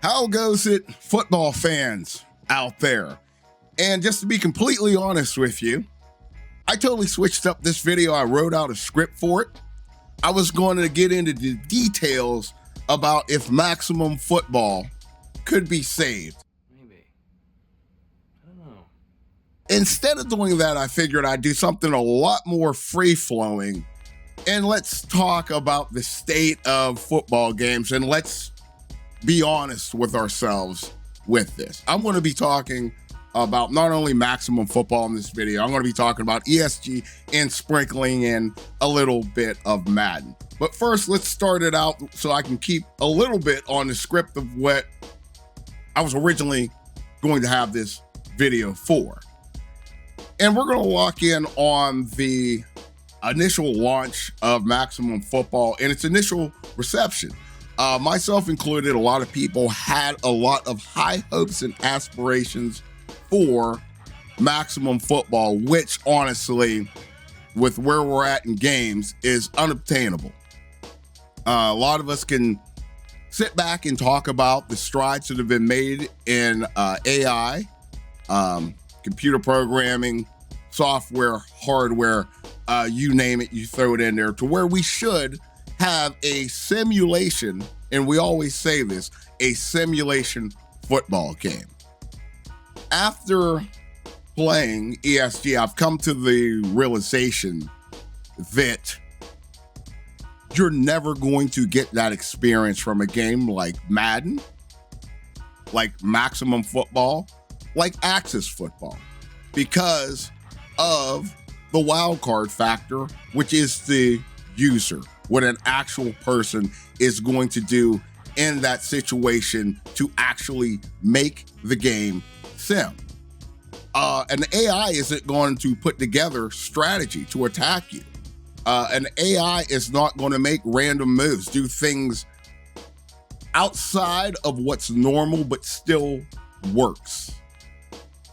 How goes it, football fans out there? And just to be completely honest with you, I totally switched up this video. I wrote out a script for it. I was going to get into the details about if maximum football could be saved. Maybe. I don't know. Instead of doing that, I figured I'd do something a lot more free-flowing. And let's talk about the state of football games, and let's be honest with ourselves with this. I'm going to be talking about not only maximum football in this video, I'm going to be talking about ESG and sprinkling in a little bit of Madden. But first, let's start it out so I can keep a little bit on the script of what I was originally going to have this video for. And we're going to lock in on the initial launch of maximum football and its initial reception. Myself included, a lot of people had a lot of high hopes and aspirations for maximum football, which honestly, with where we're at in games, is unobtainable. A lot of us can sit back and talk about the strides that have been made in AI, computer programming, software, hardware, you name it, you throw it in there, to where we should have a simulation, and we always say this, a simulation football game. After playing ESG, I've come to the realization that you're never going to get that experience from a game like Madden, like maximum football, like Axis football, because of the wild card factor, which is the user, what an actual person is going to do in that situation to actually make the game sim. An AI isn't going to put together strategy to attack you. An AI is not going to make random moves, do things outside of what's normal, but still works.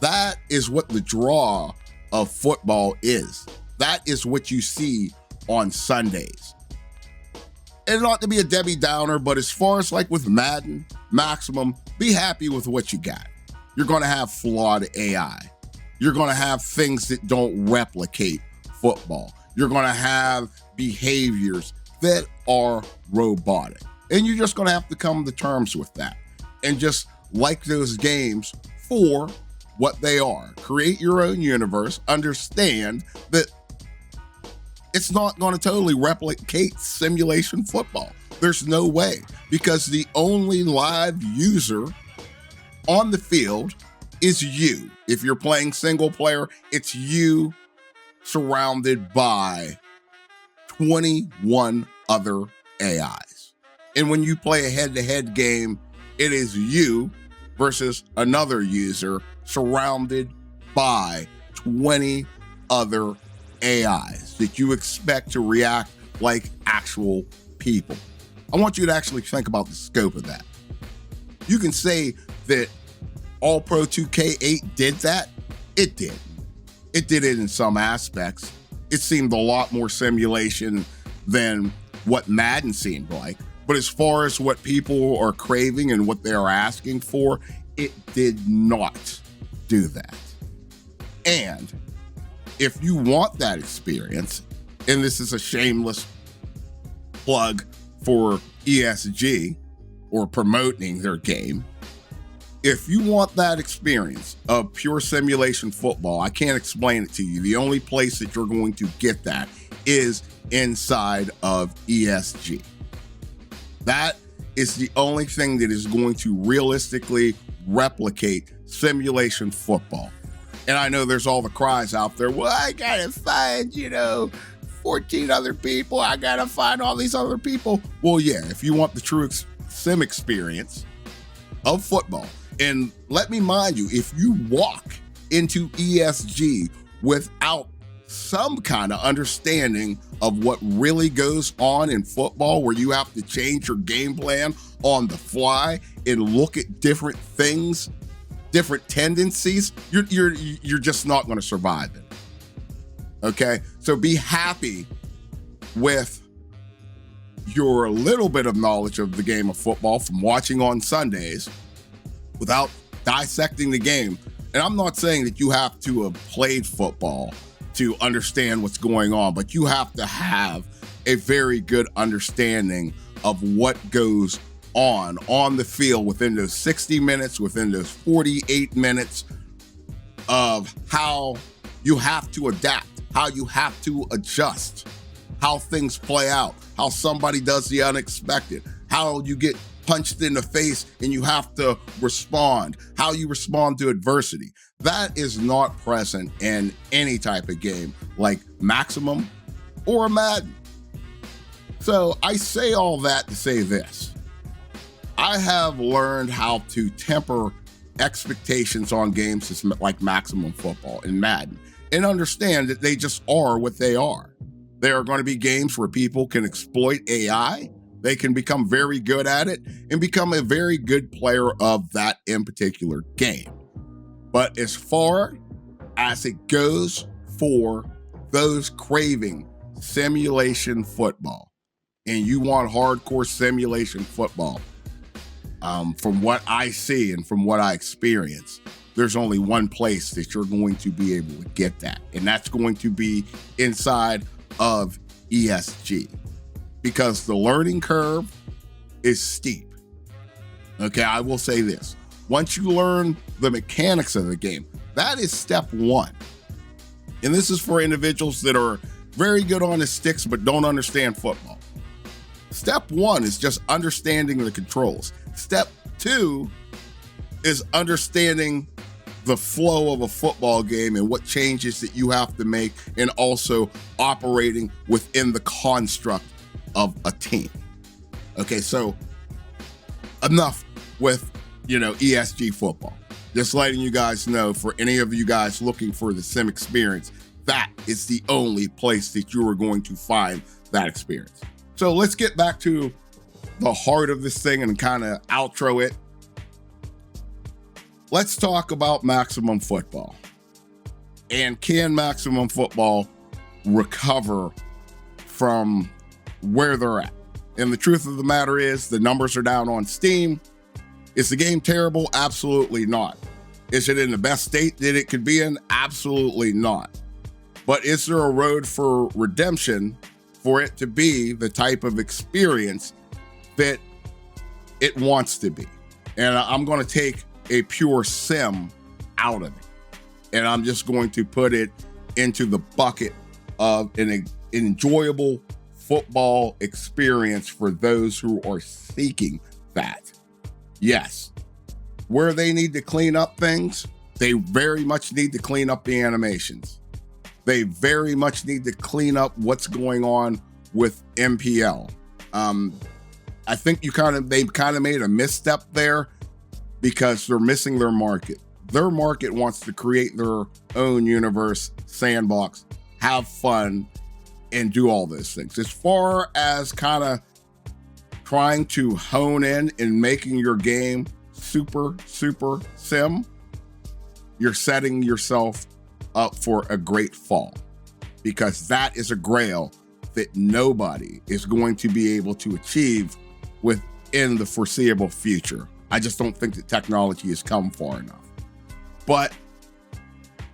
That is what the draw of football is. That is what you see on Sundays. And not to be a Debbie Downer, but as far as like with Madden, maximum, be happy with what you got. You're going to have flawed AI. You're going to have things that don't replicate football. You're going to have behaviors that are robotic. And you're just going to have to come to terms with that and just like those games for what they are. Create your own universe. Understand that it's not going to totally replicate simulation football. There's no way, because the only live user on the field is you. If you're playing single player, it's you surrounded by 21 other AIs. And when you play a head-to-head game, it is you versus another user surrounded by 20 other AIs that you expect to react like actual people. I want you to actually think about the scope of that. You can say that All Pro 2K8 did that. It did. It did it in some aspects. It seemed a lot more simulation than what Madden seemed like. But as far as what people are craving and what they are asking for, it did not do that. And if you want that experience, and this is a shameless plug for ESG or promoting their game, if you want that experience of pure simulation football, I can't explain it to you. The only place that you're going to get that is inside of ESG. That is the only thing that is going to realistically replicate simulation football. And I know there's all the cries out there, well, I gotta find, 14 other people. I gotta find all these other people. Well, yeah, if you want the true sim experience of football, and let me mind you, if you walk into ESG without some kind of understanding of what really goes on in football, where you have to change your game plan on the fly and look at different things, different tendencies, you're just not going to survive it. Okay, so be happy with your little bit of knowledge of the game of football from watching on Sundays, without dissecting the game. And I'm not saying that you have to have played football to understand what's going on, but you have to have a very good understanding of what goes on the field within those 60 minutes, within those 48 minutes, of how you have to adapt, how you have to adjust, how things play out, how somebody does the unexpected, how you get punched in the face and you have to respond, how you respond to adversity. That is not present in any type of game like Maximum or Madden. So I say all that to say this. I have learned how to temper expectations on games like Maximum Football and Madden and understand that they just are what they are. There are going to be games where people can exploit AI. They can become very good at it and become a very good player of that in particular game. But as far as it goes for those craving simulation football, and you want hardcore simulation football, from what I see and from what I experience, there's only one place that you're going to be able to get that, and that's going to be inside of ESG, because the learning curve is steep. Okay, I will say this. Once you learn the mechanics of the game, that is step one. And this is for individuals that are very good on the sticks but don't understand football. Step one is just understanding the controls. Step two is understanding the flow of a football game and what changes that you have to make, and also operating within the construct of a team. Okay, so enough with, ESG Football. Just letting you guys know, for any of you guys looking for the sim experience, that is the only place that you are going to find that experience. So let's get back to the heart of this thing and kind of outro it. Let's talk about Maximum Football. And can Maximum Football recover from where they're at? And the truth of the matter is, the numbers are down on Steam. Is the game terrible? Absolutely not. Is it in the best state that it could be in? Absolutely not. But is there a road for redemption for it to be the type of experience that it wants to be? And I'm going to take a pure sim out of it, and I'm just going to put it into the bucket of an enjoyable football experience for those who are seeking that. Yes, where they need to clean up things, they very much need to clean up the animations. They very much need to clean up what's going on with MPL. I think they've kind of made a misstep there, because they're missing their market. Their market wants to create their own universe, sandbox, have fun, and do all those things. As far as kind of trying to hone in and making your game super sim, you're setting yourself up for a great fall, because that is a grail that nobody is going to be able to achieve within the foreseeable future. I just don't think that technology has come far enough. But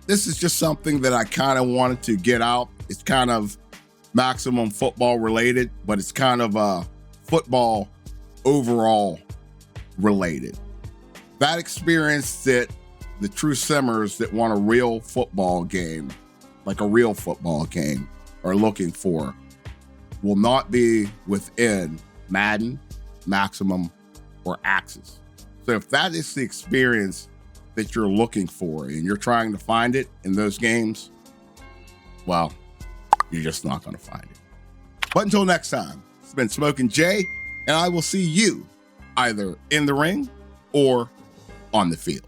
this is just something that I kind of wanted to get out. It's kind of Maximum Football related, but it's kind of football overall related. That experience that the true simmers that want a real football game, like a real football game, are looking for, will not be within Madden, Maximum, or Axis. So if that is the experience that you're looking for and you're trying to find it in those games, well, you're just not going to find it. But until next time, it's been Smoking Jay, and I will see you either in the ring or on the field.